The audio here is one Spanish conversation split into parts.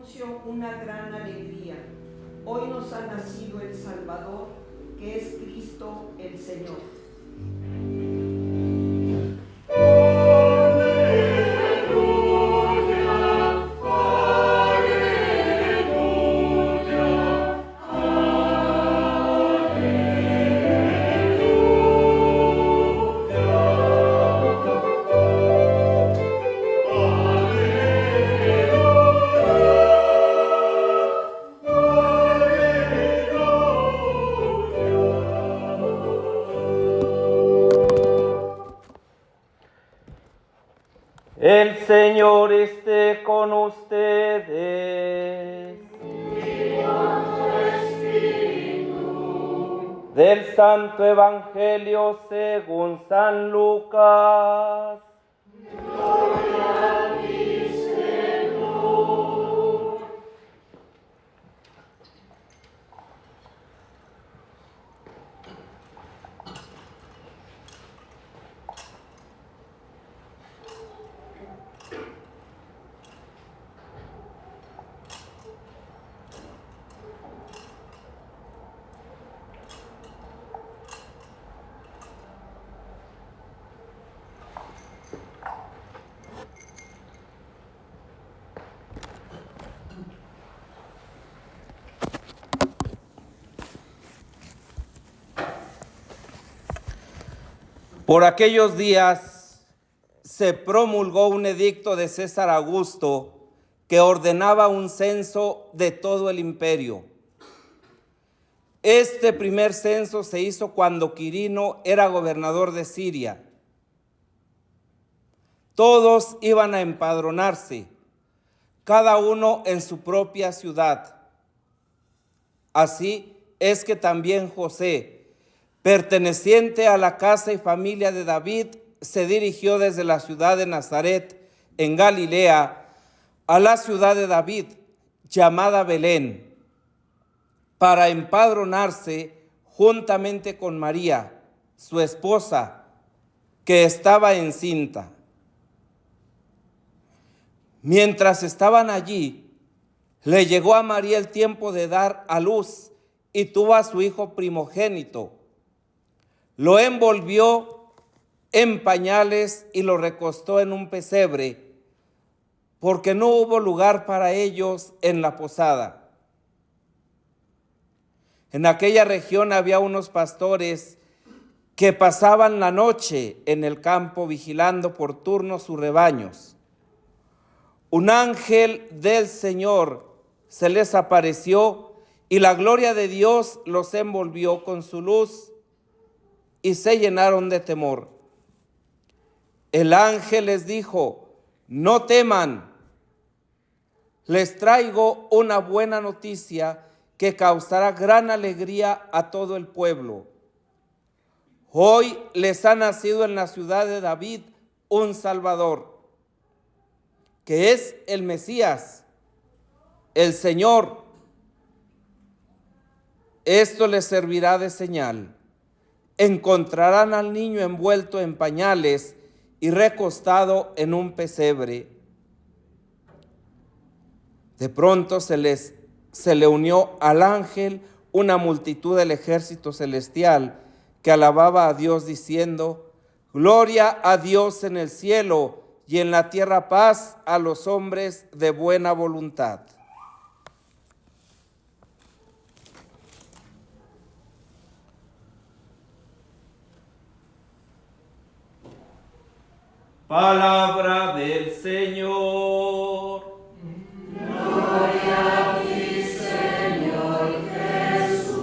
anuncio una gran alegría. Hoy nos ha nacido el Salvador, que es Cristo el Señor. El Señor esté con ustedes. Y con tu espíritu. Del Santo Evangelio según San Lucas. Gloria a ti, Señor. Por aquellos días se promulgó un edicto de César Augusto que ordenaba un censo de todo el imperio. Este primer censo se hizo cuando Quirino era gobernador de Siria. Todos iban a empadronarse, cada uno en su propia ciudad. Así es que también José, perteneciente a la casa y familia de David, se dirigió desde la ciudad de Nazaret, en Galilea, a la ciudad de David, llamada Belén, para empadronarse juntamente con María, su esposa, que estaba encinta. Mientras estaban allí, le llegó a María el tiempo de dar a luz y tuvo a su hijo primogénito. Lo envolvió en pañales y lo recostó en un pesebre, porque no hubo lugar para ellos en la posada. En aquella región había unos pastores que pasaban la noche en el campo vigilando por turno sus rebaños. Un ángel del Señor se les apareció y la gloria de Dios los envolvió con su luz y se llenaron de temor. El ángel les dijo: no teman, les traigo una buena noticia que causará gran alegría a todo el pueblo. Hoy les ha nacido en la ciudad de David un Salvador, que es el Mesías, el Señor. Esto les servirá de señal. Encontrarán al niño envuelto en pañales y recostado en un pesebre. De pronto se le unió al ángel una multitud del ejército celestial que alababa a Dios diciendo: gloria a Dios en el cielo y en la tierra paz a los hombres de buena voluntad. Palabra del Señor. Gloria a ti, Señor Jesús.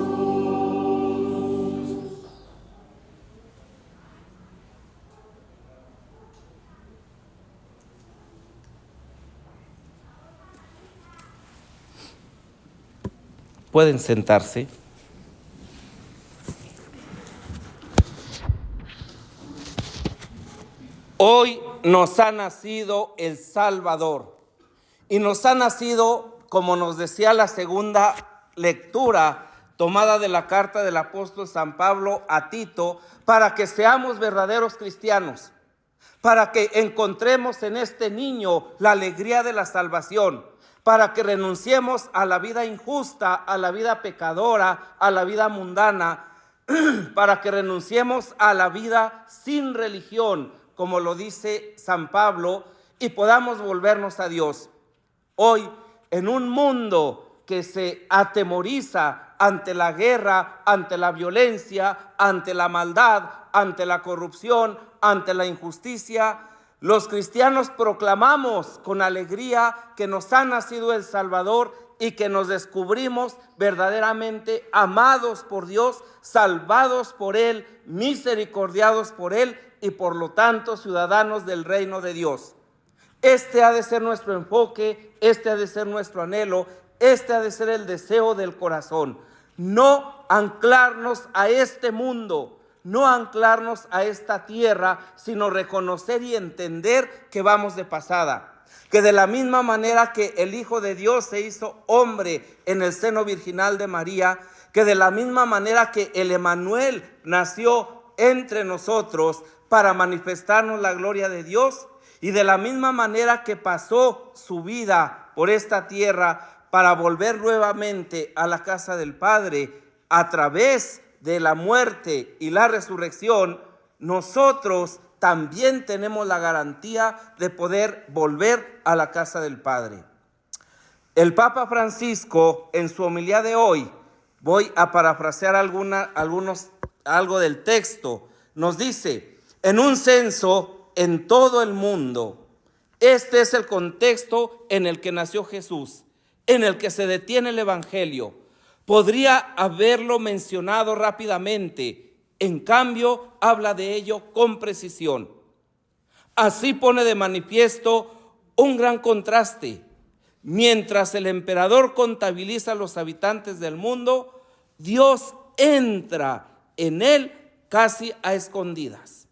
Pueden sentarse. Hoy nos ha nacido el Salvador y nos ha nacido, como nos decía la segunda lectura tomada de la carta del apóstol San Pablo a Tito, para que seamos verdaderos cristianos, para que encontremos en este niño la alegría de la salvación, para que renunciemos a la vida injusta, a la vida pecadora, a la vida mundana, para que renunciemos a la vida sin religión, como lo dice San Pablo, y podamos volvernos a Dios. Hoy, en un mundo que se atemoriza ante la guerra, ante la violencia, ante la maldad, ante la corrupción, ante la injusticia, los cristianos proclamamos con alegría que nos ha nacido el Salvador y que nos descubrimos verdaderamente amados por Dios, salvados por Él, misericordiados por Él y por lo tanto ciudadanos del reino de Dios. Este ha de ser nuestro enfoque, este ha de ser nuestro anhelo, este ha de ser el deseo del corazón. No anclarnos a este mundo, no anclarnos a esta tierra, sino reconocer y entender que vamos de pasada. Que de la misma manera que el Hijo de Dios se hizo hombre en el seno virginal de María, que de la misma manera que el Emmanuel nació entre nosotros para manifestarnos la gloria de Dios, y de la misma manera que pasó su vida por esta tierra para volver nuevamente a la casa del Padre a través de la muerte y la resurrección, nosotros también tenemos la garantía de poder volver a la casa del Padre. El Papa Francisco, en su homilía de hoy, voy a parafrasear algo del texto, nos dice: en un censo en todo el mundo, este es el contexto en el que nació Jesús, en el que se detiene el Evangelio. Podría haberlo mencionado rápidamente, en cambio habla de ello con precisión. Así pone de manifiesto un gran contraste. Mientras el emperador contabiliza a los habitantes del mundo, Dios entra en él casi a escondidas.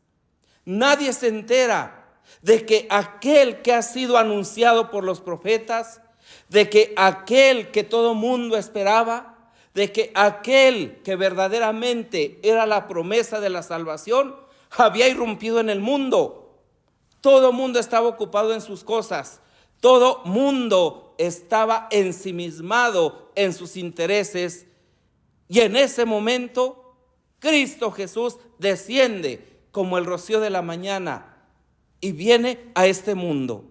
Nadie se entera de que aquel que ha sido anunciado por los profetas, de que aquel que todo mundo esperaba, de que aquel que verdaderamente era la promesa de la salvación, había irrumpido en el mundo. Todo mundo estaba ocupado en sus cosas, todo mundo estaba ensimismado en sus intereses, y en ese momento Cristo Jesús desciende como el rocío de la mañana y viene a este mundo.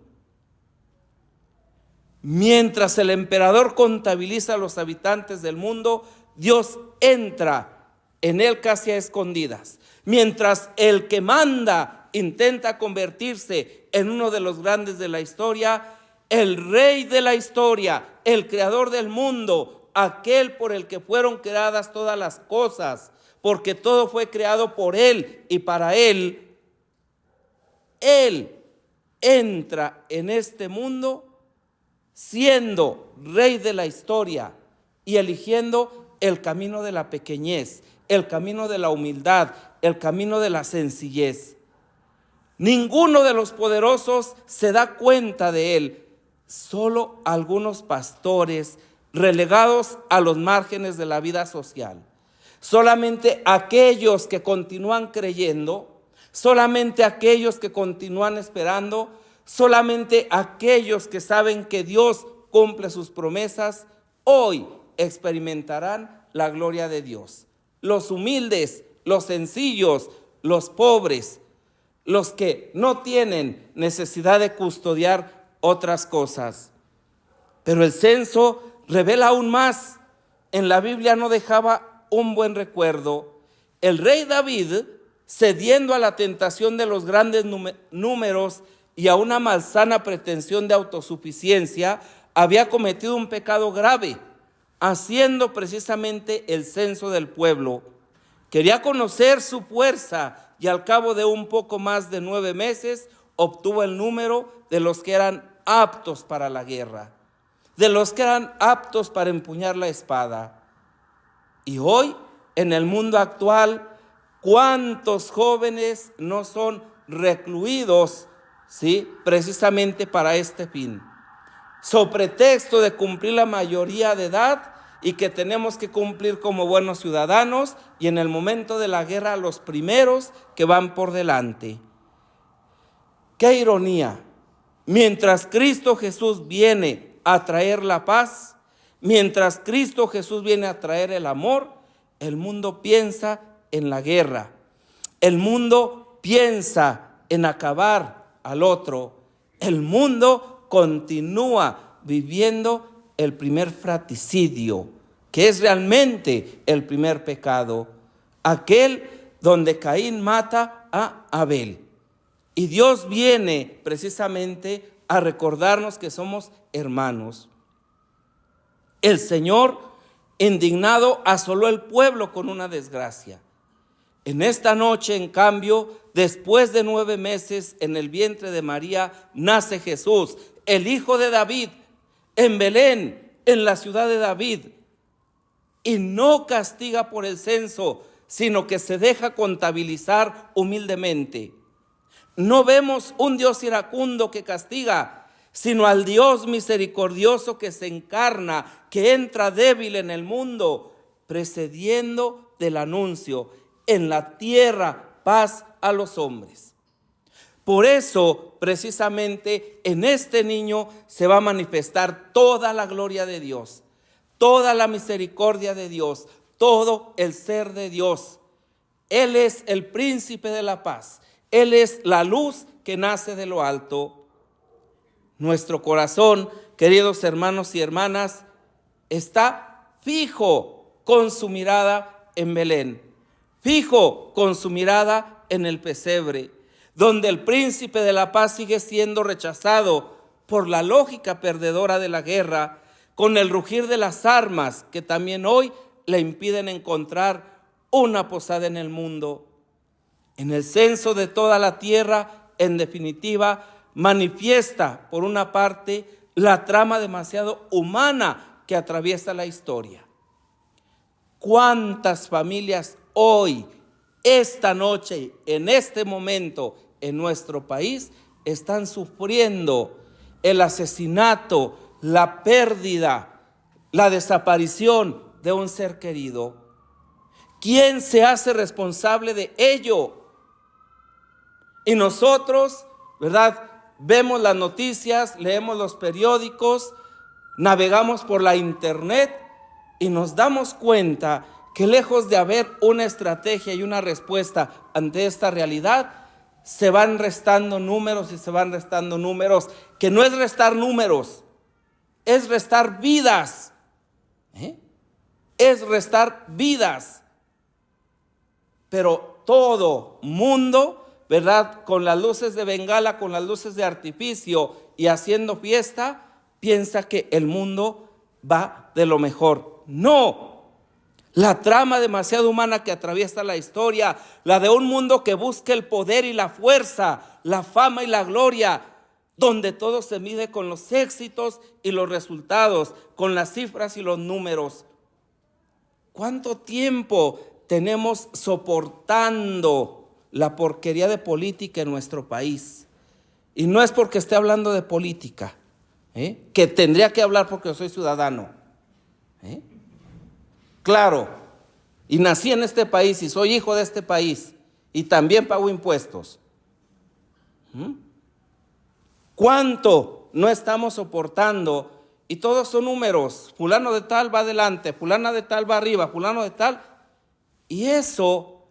Mientras el emperador contabiliza a los habitantes del mundo, Dios entra en él casi a escondidas. Mientras el que manda intenta convertirse en uno de los grandes de la historia, el rey de la historia, el creador del mundo, aquel por el que fueron creadas todas las cosas, porque todo fue creado por Él y para Él, Él entra en este mundo siendo rey de la historia y eligiendo el camino de la pequeñez, el camino de la humildad, el camino de la sencillez. Ninguno de los poderosos se da cuenta de Él, solo algunos pastores relegados a los márgenes de la vida social. Solamente aquellos que continúan creyendo, solamente aquellos que continúan esperando, solamente aquellos que saben que Dios cumple sus promesas, hoy experimentarán la gloria de Dios. Los humildes, los sencillos, los pobres, los que no tienen necesidad de custodiar otras cosas. Pero el censo revela aún más. En la Biblia no dejaba un buen recuerdo. El rey David, cediendo a la tentación de los grandes números y a una malsana pretensión de autosuficiencia, había cometido un pecado grave, haciendo precisamente el censo del pueblo. Quería conocer su fuerza y al cabo de un poco más de 9 meses obtuvo el número de los que eran aptos para la guerra, de los que eran aptos para empuñar la espada. Y hoy, en el mundo actual, ¿cuántos jóvenes no son recluidos, sí, precisamente para este fin? Sobre pretexto de cumplir la mayoría de edad y que tenemos que cumplir como buenos ciudadanos, y en el momento de la guerra los primeros que van por delante. ¡Qué ironía! Mientras Cristo Jesús viene a traer la paz, mientras Cristo Jesús viene a traer el amor, el mundo piensa en la guerra. El mundo piensa en acabar al otro. El mundo continúa viviendo el primer fratricidio, que es realmente el primer pecado, aquel donde Caín mata a Abel. Y Dios viene precisamente a recordarnos que somos hermanos. El Señor, indignado, asoló el pueblo con una desgracia. En esta noche, en cambio, después de 9 meses en el vientre de María, nace Jesús, el hijo de David, en Belén, en la ciudad de David. Y no castiga por el censo, sino que se deja contabilizar humildemente. No vemos un Dios iracundo que castiga, sino al Dios misericordioso que se encarna, que entra débil en el mundo, precediendo del anuncio: en la tierra paz a los hombres. Por eso, precisamente, en este niño se va a manifestar toda la gloria de Dios, toda la misericordia de Dios, todo el ser de Dios. Él es el príncipe de la paz. Él es la luz que nace de lo alto. Nuestro corazón, queridos hermanos y hermanas, está fijo con su mirada en Belén, fijo con su mirada en el pesebre, donde el príncipe de la paz sigue siendo rechazado por la lógica perdedora de la guerra, con el rugir de las armas que también hoy le impiden encontrar una posada en el mundo. En el censo de toda la tierra, en definitiva, manifiesta, por una parte, la trama demasiado humana que atraviesa la historia. ¿Cuántas familias hoy, esta noche, en este momento, en nuestro país, están sufriendo el asesinato, la pérdida, la desaparición de un ser querido? ¿Quién se hace responsable de ello? Y nosotros, ¿verdad?, vemos las noticias, leemos los periódicos, navegamos por la internet y nos damos cuenta que lejos de haber una estrategia y una respuesta ante esta realidad, se van restando números y se van restando números, que no es restar números, es restar vidas. Es restar vidas. Pero todo mundo, ¿verdad?, con las luces de bengala, con las luces de artificio y haciendo fiesta, piensa que el mundo va de lo mejor. No. La trama demasiado humana que atraviesa la historia, la de un mundo que busca el poder y la fuerza, la fama y la gloria, donde todo se mide con los éxitos y los resultados, con las cifras y los números. ¿Cuánto tiempo tenemos soportando la porquería de política en nuestro país? Y no es porque esté hablando de política, que tendría que hablar porque yo soy ciudadano. Claro, y nací en este país y soy hijo de este país y también pago impuestos. ¿Cuánto no estamos soportando? Y todos son números. Fulano de tal va adelante, fulana de tal va arriba, fulano de tal. Y eso,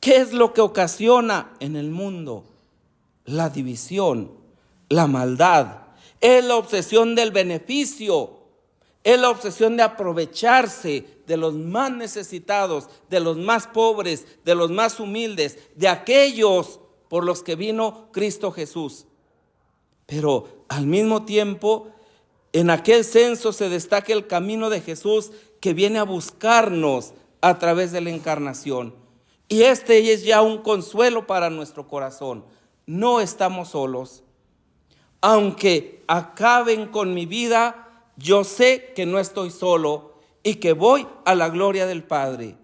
¿qué es lo que ocasiona en el mundo? La división, la maldad. Es la obsesión del beneficio. Es la obsesión de aprovecharse de los más necesitados, de los más pobres, de los más humildes, de aquellos por los que vino Cristo Jesús. Pero al mismo tiempo, en aquel censo se destaca el camino de Jesús que viene a buscarnos a través de la encarnación. Y este es ya un consuelo para nuestro corazón. No estamos solos. Aunque acaben con mi vida, yo sé que no estoy solo y que voy a la gloria del Padre.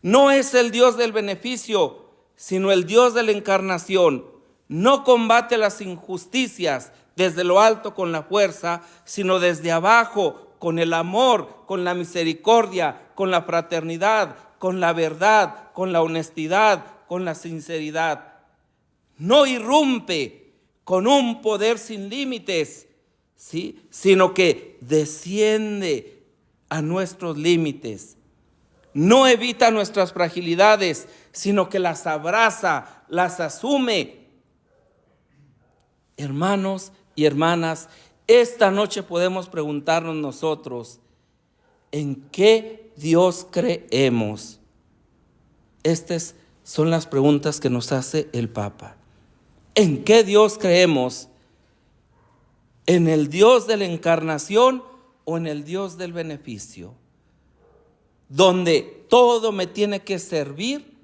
No es el Dios del beneficio, sino el Dios de la encarnación. No combate las injusticias desde lo alto con la fuerza, sino desde abajo con el amor, con la misericordia, con la fraternidad, con la verdad, con la honestidad, con la sinceridad. No irrumpe con un poder sin límites, ¿sí? Sino que desciende a nuestros límites. No evita nuestras fragilidades, sino que las abraza, las asume. Hermanos y hermanas, esta noche podemos preguntarnos nosotros, ¿en qué Dios creemos? Estas son las preguntas que nos hace el Papa. ¿En qué Dios creemos? ¿En el Dios de la encarnación o en el Dios del beneficio? Donde todo me tiene que servir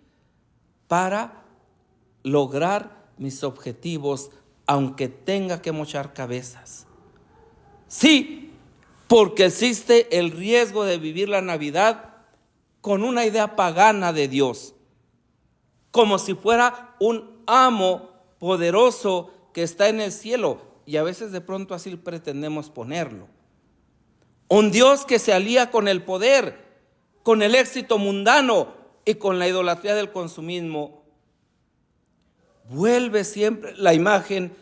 para lograr mis objetivos, aunque tenga que mochar cabezas. Sí, porque existe el riesgo de vivir la Navidad con una idea pagana de Dios, como si fuera un amo poderoso que está en el cielo, y a veces de pronto así pretendemos ponerlo. Un Dios que se alía con el poder, con el éxito mundano y con la idolatría del consumismo. Vuelve siempre la imagen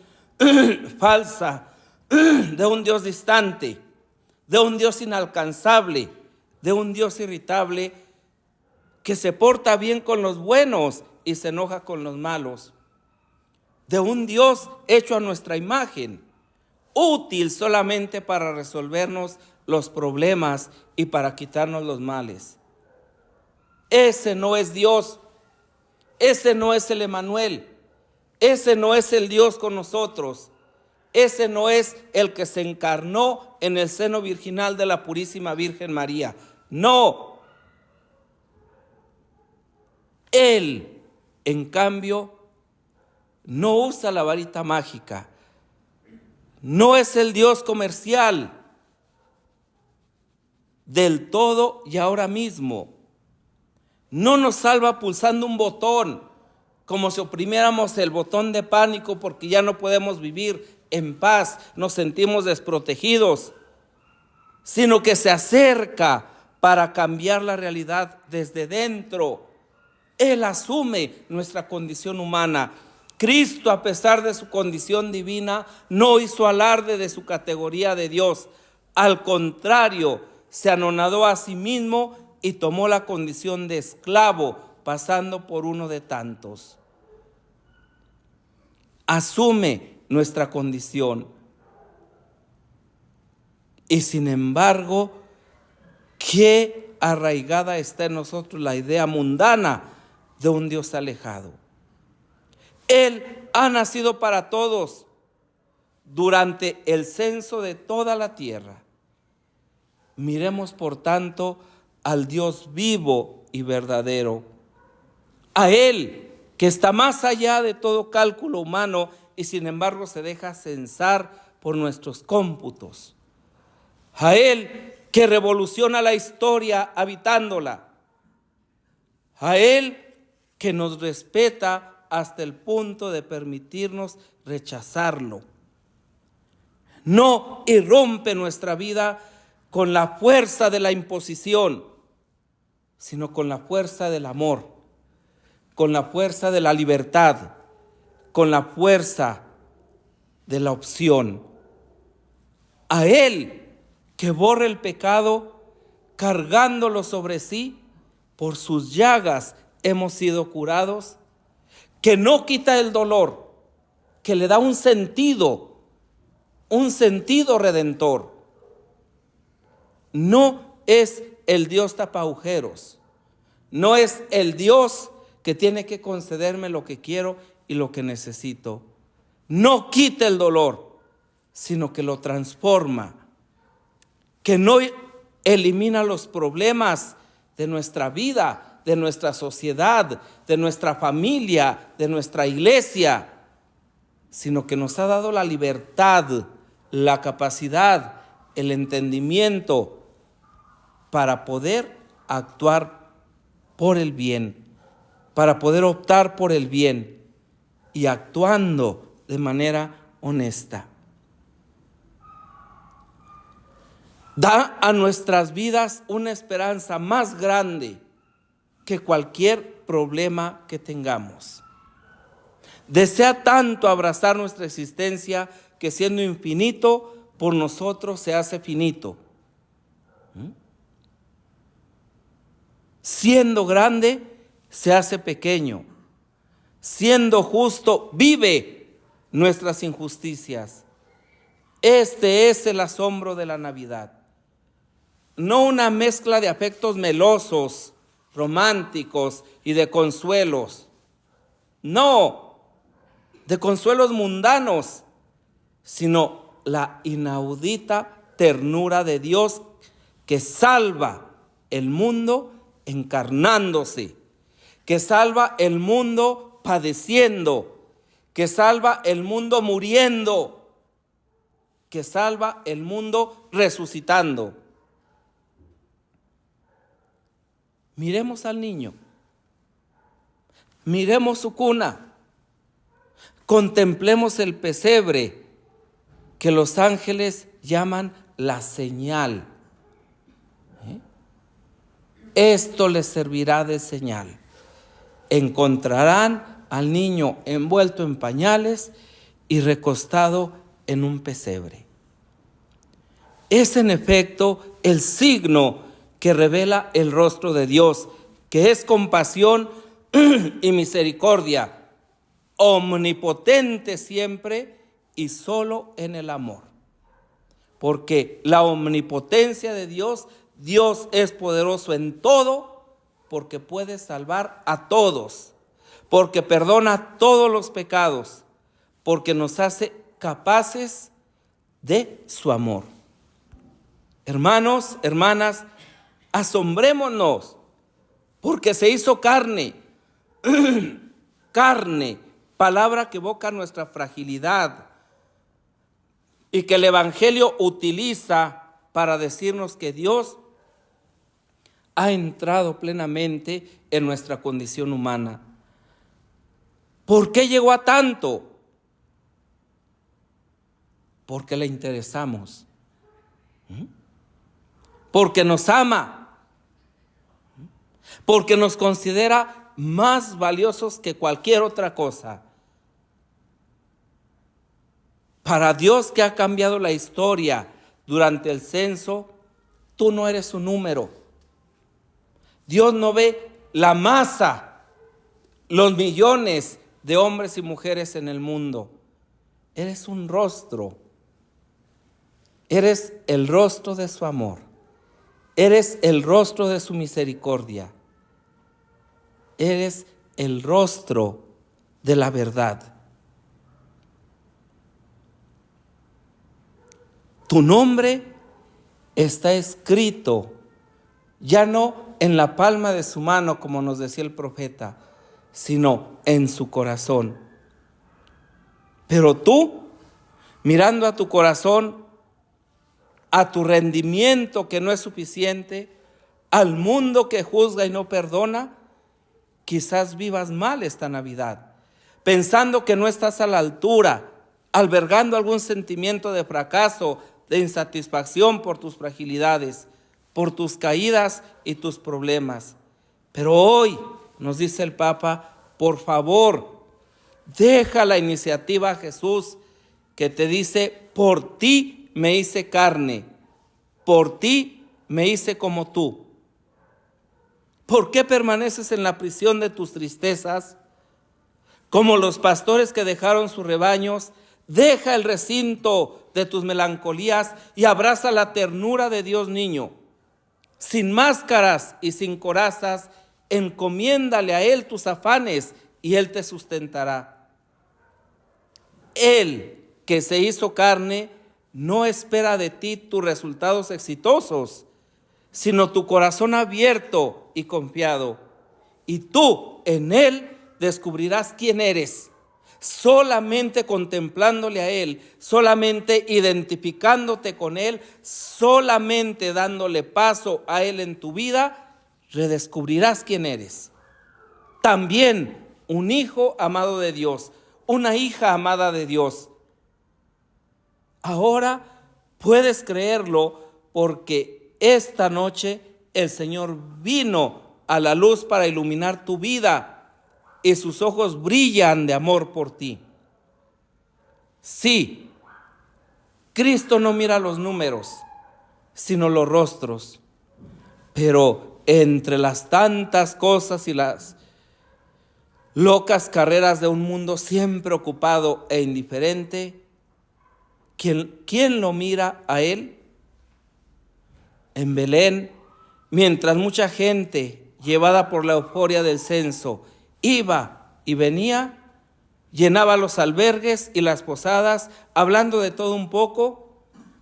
falsa de un Dios distante, de un Dios inalcanzable, de un Dios irritable que se porta bien con los buenos y se enoja con los malos, de un Dios hecho a nuestra imagen, útil solamente para resolvernos los problemas y para quitarnos los males. Ese no es Dios, ese no es el Emmanuel, ese no es el Dios con nosotros, ese no es el que se encarnó en el seno virginal de la Purísima Virgen María. No. Él, en cambio, no usa la varita mágica. No es el Dios comercial del todo y ahora mismo. No nos salva pulsando un botón, como si oprimiéramos el botón de pánico porque ya no podemos vivir en paz, nos sentimos desprotegidos, sino que se acerca para cambiar la realidad desde dentro. Él asume nuestra condición humana. Cristo, a pesar de su condición divina, no hizo alarde de su categoría de Dios. Al contrario, se anonadó a sí mismo y tomó la condición de esclavo, pasando por uno de tantos. Asume nuestra condición. Y sin embargo, qué arraigada está en nosotros la idea mundana de un Dios alejado. Él ha nacido para todos durante el censo de toda la tierra. Miremos, por tanto, al Dios vivo y verdadero, a Él que está más allá de todo cálculo humano y sin embargo se deja censar por nuestros cómputos, a Él que revoluciona la historia habitándola, a Él que nos respeta hasta el punto de permitirnos rechazarlo. No irrumpe nuestra vida con la fuerza de la imposición, sino con la fuerza del amor, con la fuerza de la libertad, con la fuerza de la opción. A Él que borra el pecado cargándolo sobre sí, por sus llagas hemos sido curados, que no quita el dolor, que le da un sentido redentor. No es el Dios tapaujeros, no es el Dios que tiene que concederme lo que quiero y lo que necesito. No quita el dolor, sino que lo transforma, que no elimina los problemas de nuestra vida, de nuestra sociedad, de nuestra familia, de nuestra iglesia, sino que nos ha dado la libertad, la capacidad, el entendimiento para poder actuar por el bien, para poder optar por el bien y actuando de manera honesta. Da a nuestras vidas una esperanza más grande que cualquier problema que tengamos. Desea tanto abrazar nuestra existencia que siendo infinito por nosotros se hace finito. Siendo grande, se hace pequeño. Siendo justo, vive nuestras injusticias. Este es el asombro de la Navidad. No una mezcla de afectos melosos, románticos y de consuelos. No, de consuelos mundanos, sino la inaudita ternura de Dios que salva el mundo encarnándose, que salva el mundo padeciendo, que salva el mundo muriendo, que salva el mundo resucitando. Miremos al niño, miremos su cuna, contemplemos el pesebre que los ángeles llaman la señal. Esto les servirá de señal. Encontrarán al niño envuelto en pañales y recostado en un pesebre. Es en efecto el signo que revela el rostro de Dios, que es compasión y misericordia, omnipotente siempre y solo en el amor. Porque la omnipotencia de Dios, Dios es poderoso en todo, porque puede salvar a todos, porque perdona todos los pecados, porque nos hace capaces de su amor. Hermanos, hermanas, asombrémonos, porque se hizo carne, carne, palabra que evoca nuestra fragilidad y que el Evangelio utiliza para decirnos que Dios ha entrado plenamente en nuestra condición humana. ¿Por qué llegó a tanto? Porque le interesamos, porque nos ama, porque nos considera más valiosos que cualquier otra cosa. Para Dios, que ha cambiado la historia durante el censo, tú no eres un número. Dios no ve la masa, los millones de hombres y mujeres en el mundo. Eres un rostro. Eres el rostro de su amor. Eres el rostro de su misericordia. Eres el rostro de la verdad. Tu nombre está escrito, ya no en la palma de su mano, como nos decía el profeta, sino en su corazón. Pero tú, mirando a tu corazón, a tu rendimiento que no es suficiente, al mundo que juzga y no perdona, quizás vivas mal esta Navidad, pensando que no estás a la altura, albergando algún sentimiento de fracaso, de insatisfacción por tus fragilidades, por tus caídas y tus problemas. Pero hoy, nos dice el Papa, por favor, deja la iniciativa a Jesús, que te dice: por ti me hice carne, por ti me hice como tú. ¿Por qué permaneces en la prisión de tus tristezas? Como los pastores que dejaron sus rebaños, deja el recinto de tus melancolías y abraza la ternura de Dios niño. Sin máscaras y sin corazas, encomiéndale a Él tus afanes y Él te sustentará. Él, que se hizo carne, no espera de ti tus resultados exitosos, sino tu corazón abierto y confiado. Y tú en Él descubrirás quién eres. Solamente contemplándole a Él, solamente identificándote con Él, solamente dándole paso a Él en tu vida, redescubrirás quién eres. También un hijo amado de Dios, una hija amada de Dios. Ahora puedes creerlo, porque esta noche el Señor vino a la luz para iluminar tu vida, y sus ojos brillan de amor por ti. Sí, Cristo no mira los números, sino los rostros. Pero entre las tantas cosas y las locas carreras de un mundo siempre ocupado e indiferente, ¿quién lo mira a Él? En Belén, mientras mucha gente, llevada por la euforia del censo, iba y venía, llenaba los albergues y las posadas, hablando de todo un poco,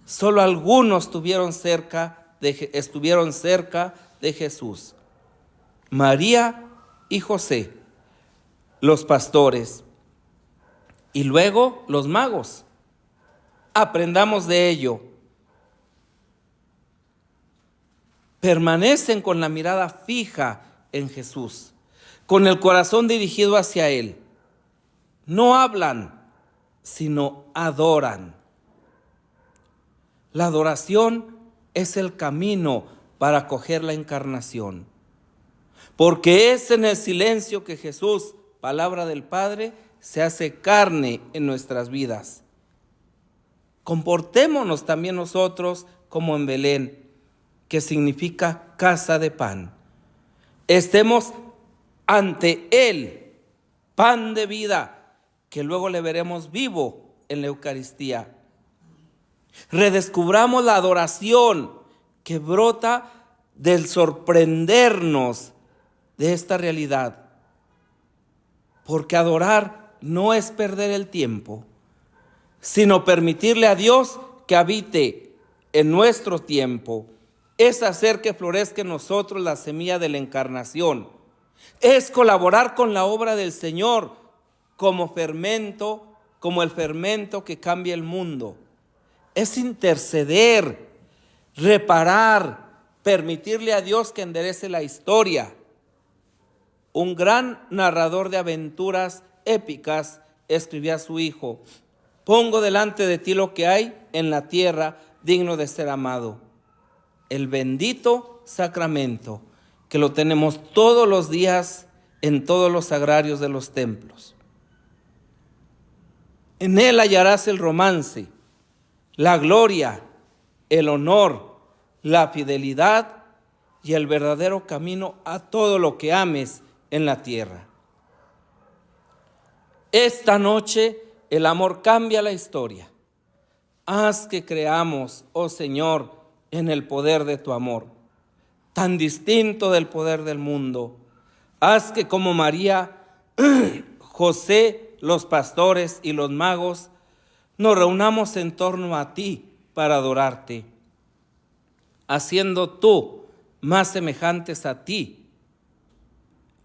solo algunos estuvieron cerca de Jesús: María y José, los pastores, y luego los magos. Aprendamos de ello. Permanecen con la mirada fija en Jesús, con el corazón dirigido hacia Él. No hablan, sino adoran. La adoración es el camino para acoger la encarnación, porque es en el silencio que Jesús, palabra del Padre, se hace carne en nuestras vidas. Comportémonos también nosotros como en Belén, que significa casa de pan. Estemos ante Él, pan de vida, que luego le veremos vivo en la Eucaristía. Redescubramos la adoración que brota del sorprendernos de esta realidad, porque adorar no es perder el tiempo, sino permitirle a Dios que habite en nuestro tiempo. Es hacer que florezca en nosotros la semilla de la encarnación. Es colaborar con la obra del Señor como el fermento que cambia el mundo. Es interceder, reparar, permitirle a Dios que enderece la historia. Un gran narrador de aventuras épicas escribía a su hijo: pongo delante de ti lo que hay en la tierra digno de ser amado. El bendito sacramento, que lo tenemos todos los días en todos los sagrarios de los templos. En él hallarás el romance, la gloria, el honor, la fidelidad y el verdadero camino a todo lo que ames en la tierra. Esta noche el amor cambia la historia. Haz que creamos, oh Señor, en el poder de tu amor, tan distinto del poder del mundo. Haz que como María, José, los pastores y los magos, nos reunamos en torno a ti para adorarte, haciendo tú más semejantes a ti.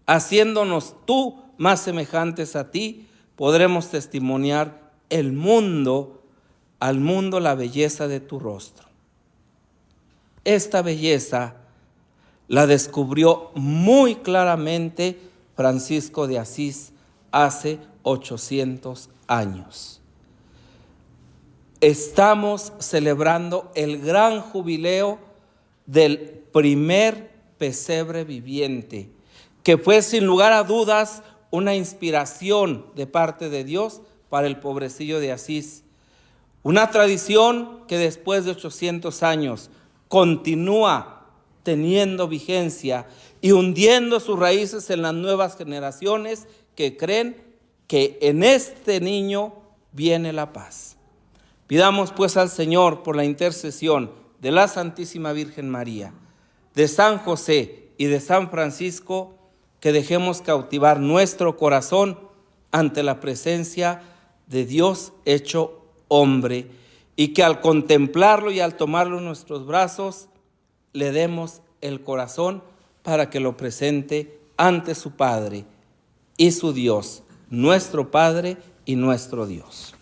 Haciéndonos tú más semejantes a ti, podremos testimoniar al mundo la belleza de tu rostro. Esta belleza la descubrió muy claramente Francisco de Asís hace 800 años. Estamos celebrando el gran jubileo del primer pesebre viviente, que fue sin lugar a dudas una inspiración de parte de Dios para el pobrecillo de Asís. Una tradición que después de 800 años continúa teniendo vigencia y hundiendo sus raíces en las nuevas generaciones que creen que en este niño viene la paz. Pidamos pues al Señor, por la intercesión de la Santísima Virgen María, de San José y de San Francisco, que dejemos cautivar nuestro corazón ante la presencia de Dios hecho hombre, y que al contemplarlo y al tomarlo en nuestros brazos, le demos el corazón para que lo presente ante su Padre y su Dios, nuestro Padre y nuestro Dios.